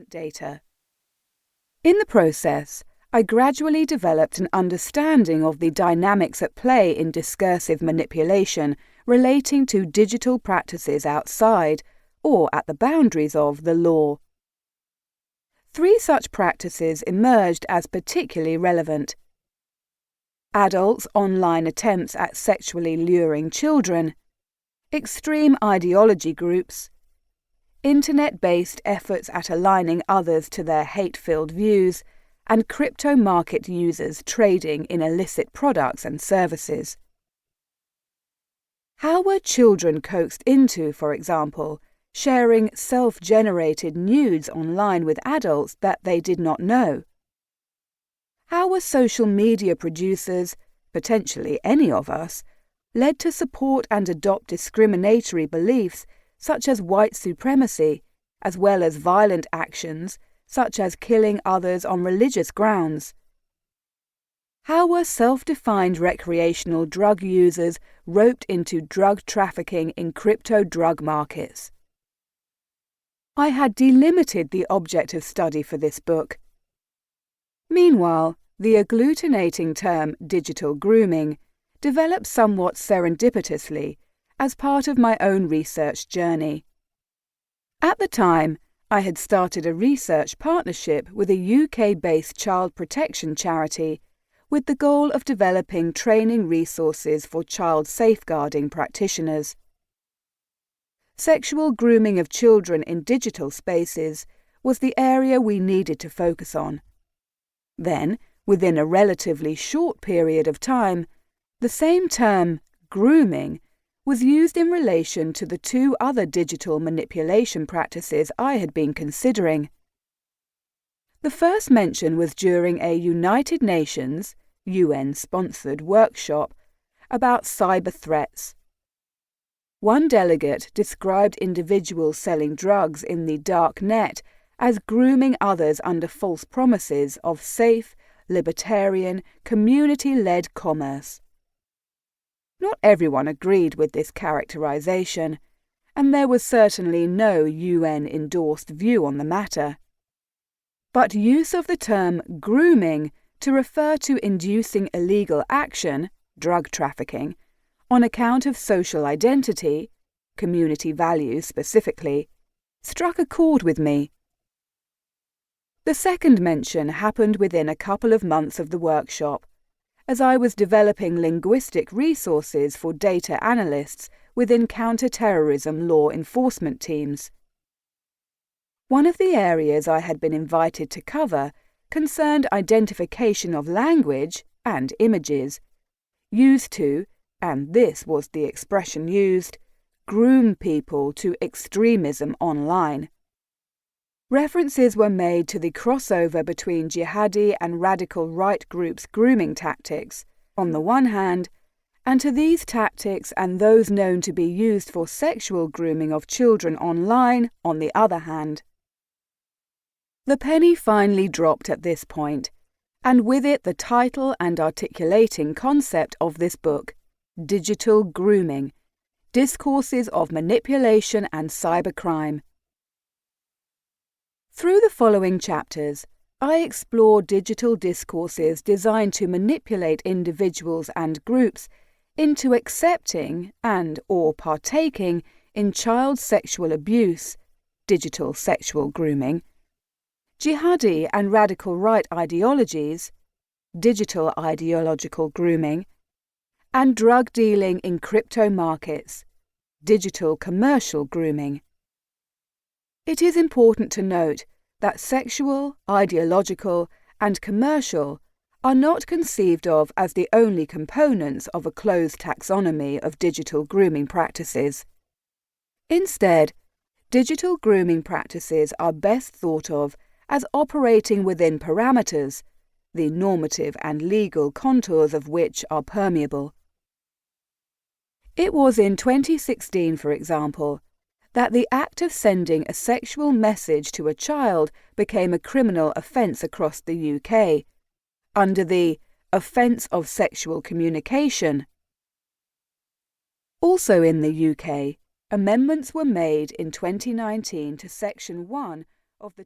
consent data. In the process, I gradually developed an understanding of the dynamics at play in discursive manipulation relating to digital practices outside, or at the boundaries of, the law. 3 such practices emerged as particularly relevant: adults' online attempts at sexually luring children, extreme ideology groups, internet-based efforts at aligning others to their hate-filled views, and crypto market users trading in illicit products and services. How were children coaxed into, for example, sharing self-generated nudes online with adults that they did not know? How were social media producers, potentially any of us, led to support and adopt discriminatory beliefs such as white supremacy, as well as violent actions such as killing others on religious grounds? How were self-defined recreational drug users roped into drug trafficking in crypto drug markets? I had delimited the object of study for this book. Meanwhile, the agglutinating term digital grooming developed somewhat serendipitously as part of my own research journey. At the time, I had started a research partnership with a UK-based child protection charity with the goal of developing training resources for child safeguarding practitioners. Sexual grooming of children in digital spaces was the area we needed to focus on. Then, within a relatively short period of time, the same term, grooming, was used in relation to the 2 other digital manipulation practices I had been considering. The first mention was during a United Nations, UN-sponsored workshop about cyber threats. One delegate described individuals selling drugs in the dark net as grooming others under false promises of safe, libertarian, community-led commerce. Not everyone agreed with this characterization, and there was certainly no UN-endorsed view on the matter. But use of the term grooming to refer to inducing illegal action, drug trafficking, on account of social identity, community values specifically, struck a chord with me. The second mention happened within a couple of months of the workshop, as I was developing linguistic resources for data analysts within counter-terrorism law enforcement teams. One of the areas I had been invited to cover concerned identification of language and images used to, and this was the expression used, groom people to extremism online. References were made to the crossover between jihadi and radical right groups' grooming tactics, on the one hand, and to these tactics and those known to be used for sexual grooming of children online, on the other hand. The penny finally dropped at this point, and with it the title and articulating concept of this book, Digital Grooming, Discourses of Manipulation and Cybercrime. Through the following chapters, I explore digital discourses designed to manipulate individuals and groups into accepting and/or partaking in child sexual abuse, digital sexual grooming, jihadi and radical right ideologies, digital ideological grooming, and drug dealing in crypto markets, digital commercial grooming. It is important to note that sexual, ideological, and commercial are not conceived of as the only components of a closed taxonomy of digital grooming practices. Instead, digital grooming practices are best thought of as operating within parameters, the normative and legal contours of which are permeable. It was in 2016, for example, that the act of sending a sexual message to a child became a criminal offence across the UK, under the Offence of Sexual Communication. Also in the UK, amendments were made in 2019 to Section 1 of the